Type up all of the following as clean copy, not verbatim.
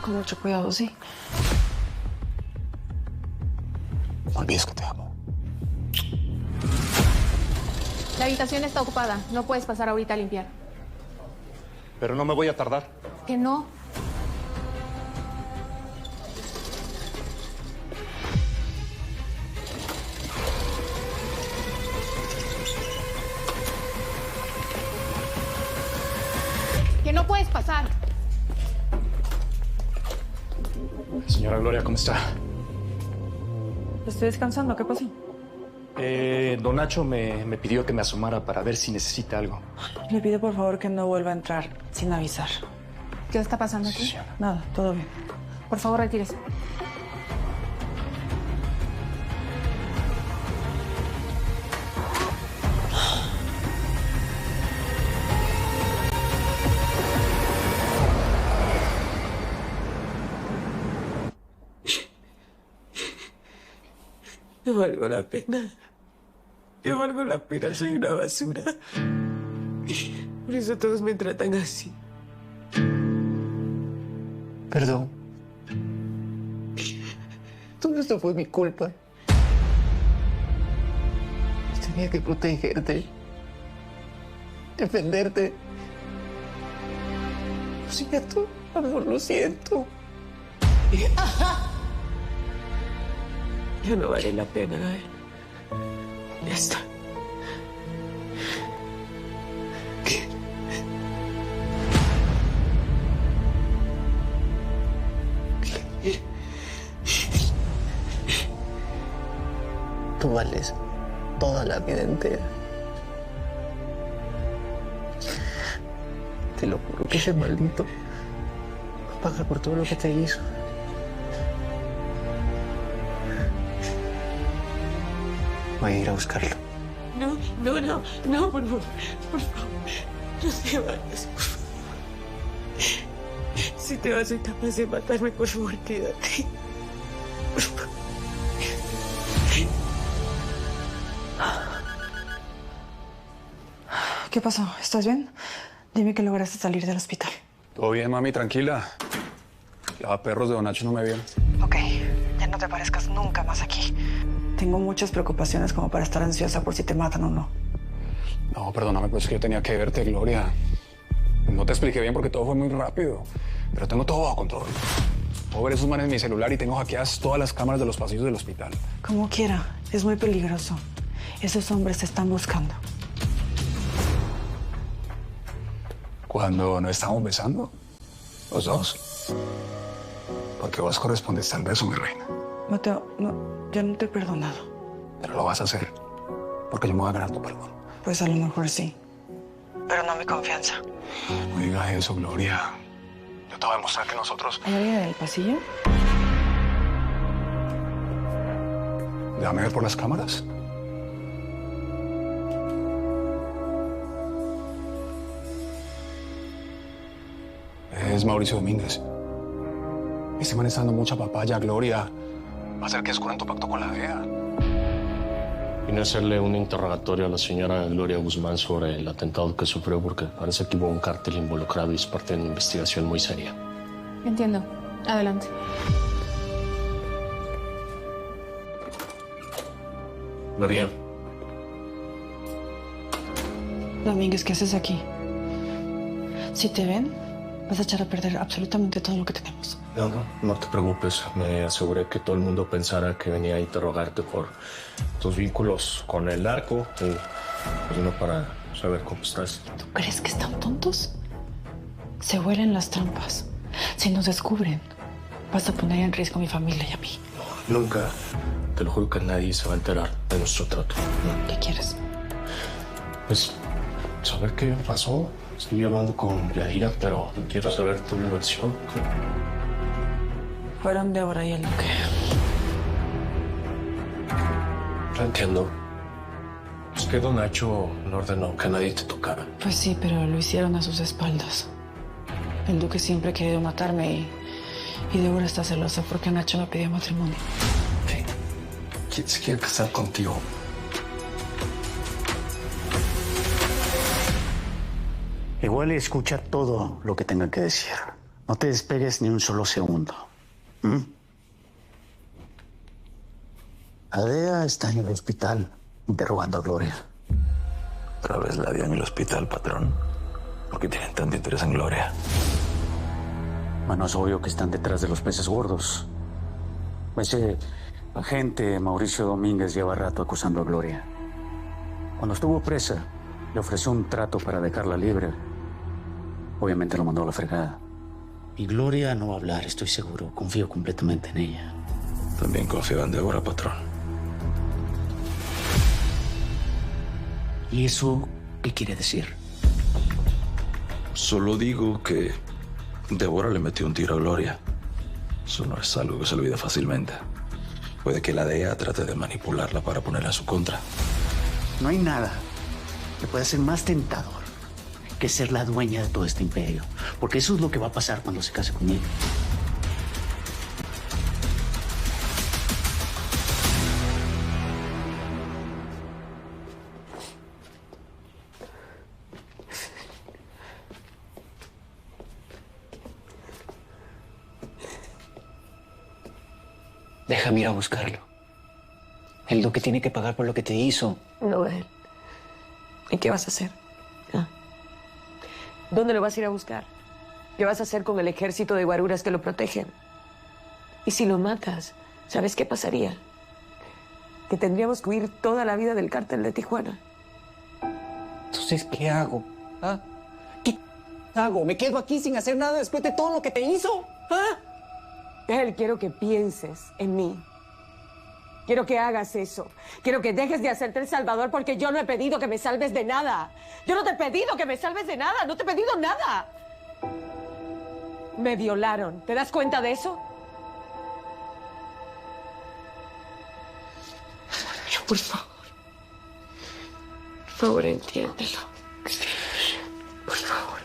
Con mucho cuidado, sí. No olvides que te amo. La habitación está ocupada. No puedes pasar ahorita a limpiar. Pero no me voy a tardar. ¿Que no? ¡Que no puedes pasar! Señora Gloria, ¿cómo está? Estoy descansando. ¿Qué pasó? Don Nacho me pidió que me asomara para ver si necesita algo. Le pido por favor que no vuelva a entrar sin avisar. ¿Qué está pasando aquí? Sí, señora. Nada, todo bien. Por favor, retírese. No valgo la pena. No valgo la pena, soy una basura. Por eso todos me tratan así. Perdón. Todo esto fue mi culpa. Tenía que protegerte. Defenderte. Lo siento, amor, lo siento. Ya no vale la pena, Gael. Ya está. Tú vales toda la vida entera. Te lo juro que ese maldito va a pagar por todo lo que te hizo. Voy a ir a buscarlo. No, por favor. Por favor. No te vayas, por favor. Si te vas a ser capaz de matarme, por favor, quédate. Por favor. ¿Qué pasó? ¿Estás bien? Dime que lograste salir del hospital. Todo bien, mami, tranquila. Los perros de Don Nacho no me vieron. Ok, ya no te aparezcas nunca más aquí. Tengo muchas preocupaciones como para estar ansiosa por si te matan o no. No, perdóname, pues es que yo tenía que verte, Gloria. No te expliqué bien porque todo fue muy rápido. Pero tengo todo bajo control. Puedo ver esos manes en mi celular y tengo hackeadas todas las cámaras de los pasillos del hospital. Como quiera, es muy peligroso. Esos hombres te están buscando. Cuando nos estábamos besando, los dos. Porque vos correspondiste al beso, mi reina. Mateo, no, yo no te he perdonado. Pero lo vas a hacer. Porque yo me voy a ganar tu perdón. Pues a lo mejor sí. Pero no mi confianza. No digas eso, Gloria. Yo te voy a demostrar que nosotros... ¿Hay alguien en el pasillo? Déjame ver por las cámaras. Es Mauricio Domínguez. Este man está dando mucha papaya, Gloria. Va a hacer que descubran tu pacto con la DEA. Vine a hacerle un interrogatorio a la señora Gloria Guzmán sobre el atentado que sufrió porque parece que hubo un cártel involucrado y es parte de una investigación muy seria. Entiendo. Adelante. Gloria. Domínguez, ¿qué haces aquí? Si te ven, vas a echar a perder absolutamente todo lo que tenemos. No te preocupes. Me aseguré que todo el mundo pensara que venía a interrogarte por tus vínculos con el narco y pues no para saber cómo estás. ¿Tú crees que están tontos? Se huelen las trampas. Si nos descubren, vas a poner en riesgo a mi familia y a mí. Nunca. Te lo juro que nadie se va a enterar de nuestro trato. ¿Qué quieres? Pues saber qué pasó. Estoy hablando con Yadira, pero quiero saber tu versión. Fueron Débora y el Duque. Lo entiendo. Es que Don Nacho no ordenó que nadie te tocara. Pues sí, pero lo hicieron a sus espaldas. El Duque siempre ha querido matarme y Débora está celosa porque Nacho me pidió matrimonio. Sí. ¿Quién se quiere casar contigo? Igual escucha todo lo que tenga que decir. No te despegues ni un solo segundo. ¿Mm? Adea está en el hospital interrogando a Gloria. Otra vez la dio en el hospital, patrón. ¿Por qué tienen tanto interés en Gloria? Bueno, es obvio que están detrás de los peces gordos. Ese agente Mauricio Domínguez lleva rato acusando a Gloria. Cuando estuvo presa, le ofreció un trato para dejarla libre. Obviamente lo mandó a la fregada. Y Gloria no va a hablar, estoy seguro. Confío completamente en ella. También confío en Débora, patrón. ¿Y eso qué quiere decir? Solo digo que Débora le metió un tiro a Gloria. Eso no es algo que se olvide fácilmente. Puede que la DEA trate de manipularla para ponerla en su contra. No hay nada que pueda ser más tentador que ser la dueña de todo este imperio. Porque eso es lo que va a pasar cuando se case conmigo. Déjame ir a buscarlo. Él lo que tiene que pagar por lo que te hizo. No, él. ¿Y qué vas a hacer? ¿Ah? ¿Dónde lo vas a ir a buscar? ¿Qué vas a hacer con el ejército de guaruras que lo protegen? Y si lo matas, ¿sabes qué pasaría? Que tendríamos que huir toda la vida del cártel de Tijuana. Entonces, ¿qué hago? ¿Ah? ¿Qué hago? ¿Me quedo aquí sin hacer nada después de todo lo que te hizo? ¿Ah? Él, quiero que pienses en mí. Quiero que hagas eso. Quiero que dejes de hacerte el salvador porque yo no he pedido que me salves de nada. Yo no te he pedido que me salves de nada. No te he pedido nada. Me violaron. ¿Te das cuenta de eso? Por favor. Por favor, entiéndelo. Por favor.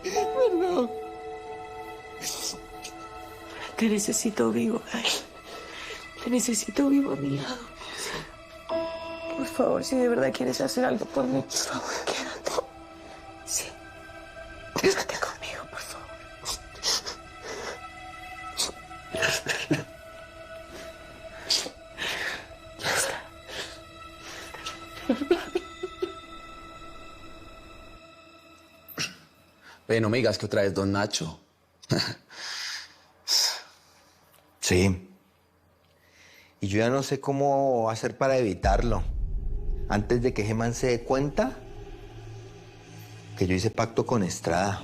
Perdón. Te necesito vivo, ay. Te necesito vivo a mi lado. Por favor, si de verdad quieres hacer algo por mí, por favor, quédate. Sí. Quédate conmigo, por favor. Ya está. Ve, no me digas que otra vez Don Nacho. Sí. Y yo ya no sé cómo hacer para evitarlo. Antes de que Germán se dé cuenta que yo hice pacto con Estrada.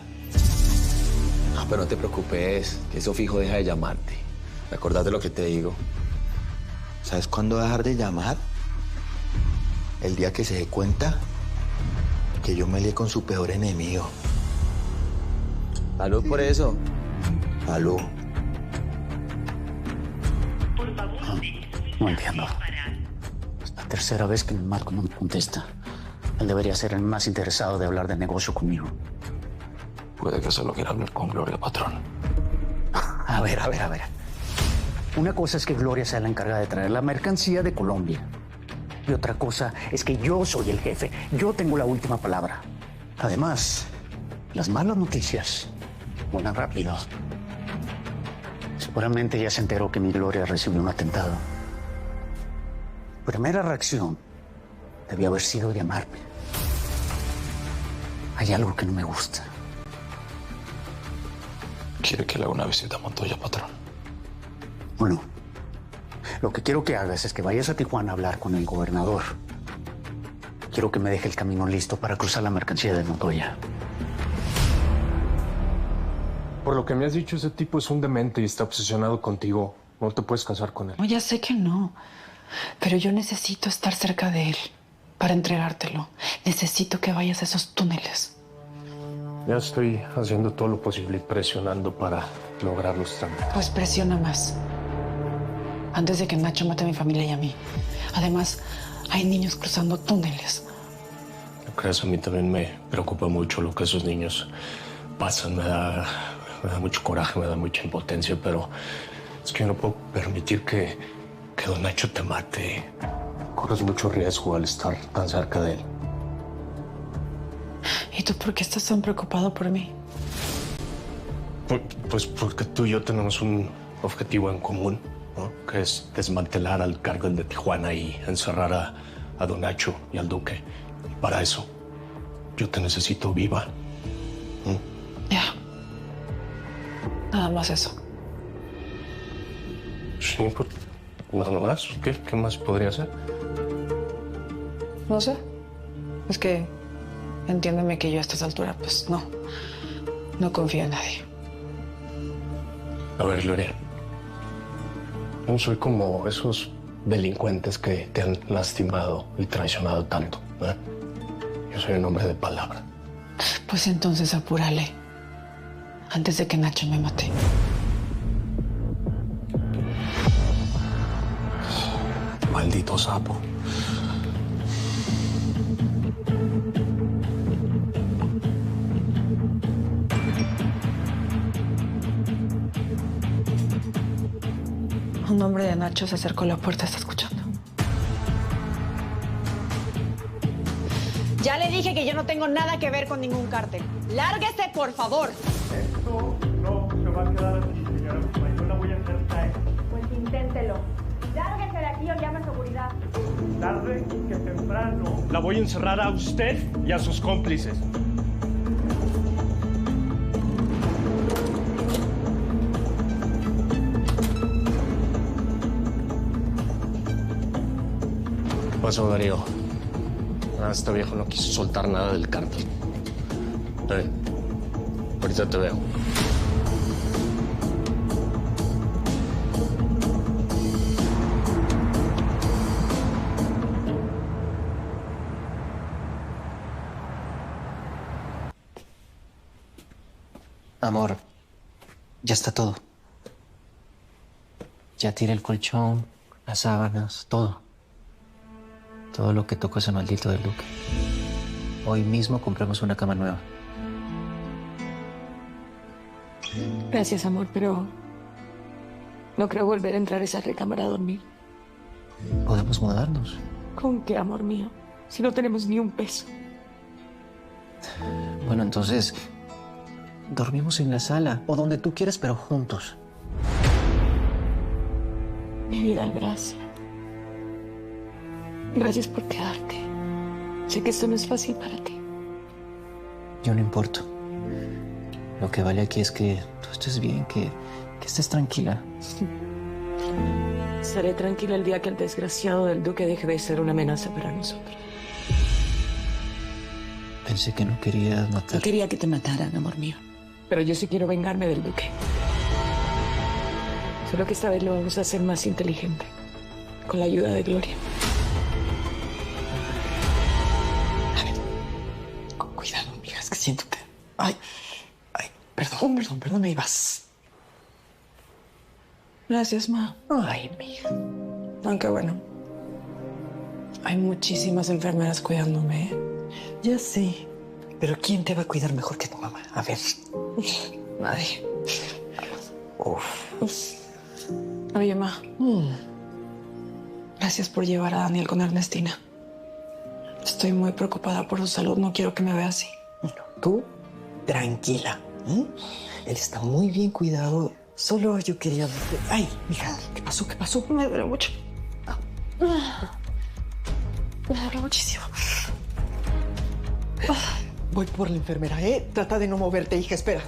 Ah, pero no te preocupes, que eso fijo deja de llamarte. ¿Recordás de lo que te digo? ¿Sabes cuándo va a dejar de llamar? El día que se dé cuenta que yo me lié con su peor enemigo. Salud por eso. Salud. No entiendo. Es la tercera vez que Marco no me contesta. Él debería ser el más interesado de hablar de negocio conmigo. Puede que solo quiera hablar con Gloria, patrón. A ver. Una cosa es que Gloria sea la encargada de traer la mercancía de Colombia. Y otra cosa es que yo soy el jefe. Yo tengo la última palabra. Además, las malas noticias vuelan rápido. Seguramente ya se enteró que mi Gloria recibió un atentado. Primera reacción debió haber sido llamarme. Hay algo que no me gusta. ¿Quiere que le haga una visita a Montoya, patrón? Bueno, lo que quiero que hagas es que vayas a Tijuana a hablar con el gobernador. Quiero que me deje el camino listo para cruzar la mercancía de Montoya. Por lo que me has dicho, ese tipo es un demente y está obsesionado contigo. No te puedes casar con él. No, ya sé que no. Pero yo necesito estar cerca de él para entregártelo. Necesito que vayas a esos túneles. Ya estoy haciendo todo lo posible y presionando para lograr los trámites. Pues presiona más. Antes de que Nacho mate a mi familia y a mí. Además, hay niños cruzando túneles. ¿No crees? A mí también me preocupa mucho lo que esos niños pasan. Me da mucho coraje, me da mucha impotencia, pero es que yo no puedo permitir que Don Nacho te mate. corres mucho riesgo al estar tan cerca de él. ¿Y tú por qué estás tan preocupado por mí? Pues porque tú y yo tenemos un objetivo en común, ¿no? Que es desmantelar al cártel de Tijuana y encerrar a Don Nacho y al Duque. Y para eso, yo te necesito viva. Ya. Nada más eso. Sí, pues nada más. ¿Qué más podría ser? No sé. Es que entiéndeme que yo a estas alturas, pues no confío en nadie. A ver, Gloria. No soy como esos delincuentes que te han lastimado y traicionado tanto, ¿eh? Yo soy un hombre de palabra. Pues entonces apúrale. Antes de que Nacho me mate. Maldito sapo. Un hombre de Nacho se acercó a la puerta, está escuchando. Ya le dije que yo no tengo nada que ver con ningún cártel. ¡Lárguese, por favor! Esto no se va a quedar así, señora. Yo la voy a hacer caer. Pues inténtelo. Lárguese de aquí o llame a seguridad. Tarde que temprano la voy a encerrar a usted y a sus cómplices. ¿Qué pasó, Darío? Este viejo no quiso soltar nada del cártel. Ahorita te veo. Amor, ya está todo. Ya tiré el colchón, las sábanas, todo. Todo lo que tocó ese maldito del Duque. Hoy mismo compramos una cama nueva. Gracias, amor, pero no creo volver a entrar a esa recámara a dormir. Podemos mudarnos. ¿Con qué, amor mío? Si no tenemos ni un peso. Bueno, entonces dormimos en la sala o donde tú quieras, pero juntos. Mi vida, gracias. Gracias por quedarte. Sé que esto no es fácil para ti. Yo no importo. Lo que vale aquí es que tú estés bien, que estés tranquila. Estaré tranquila el día que el desgraciado del Duque deje de ser una amenaza para nosotros. Pensé que no querías matar. No quería que te mataran, amor mío. Pero yo sí quiero vengarme del Duque. Solo que esta vez lo vamos a hacer más inteligente. Con la ayuda de Gloria. Cuidado, amiga, es que siento que... Ay, perdón, me ibas. Gracias, ma. Ay, mija. Aunque bueno, hay muchísimas enfermeras cuidándome, ¿eh? Ya sé, pero ¿quién te va a cuidar mejor que tu mamá? A ver. Nadie. Uf. Oye, ma. Gracias por llevar a Daniel con Ernestina. Estoy muy preocupada por su salud. No quiero que me vea así. Tú, tranquila. Él está muy bien cuidado. Solo yo quería... Ay, mija, ¿qué pasó? Me duele mucho. Me duele muchísimo. Voy por la enfermera, ¿eh? Trata de no moverte, hija, espera.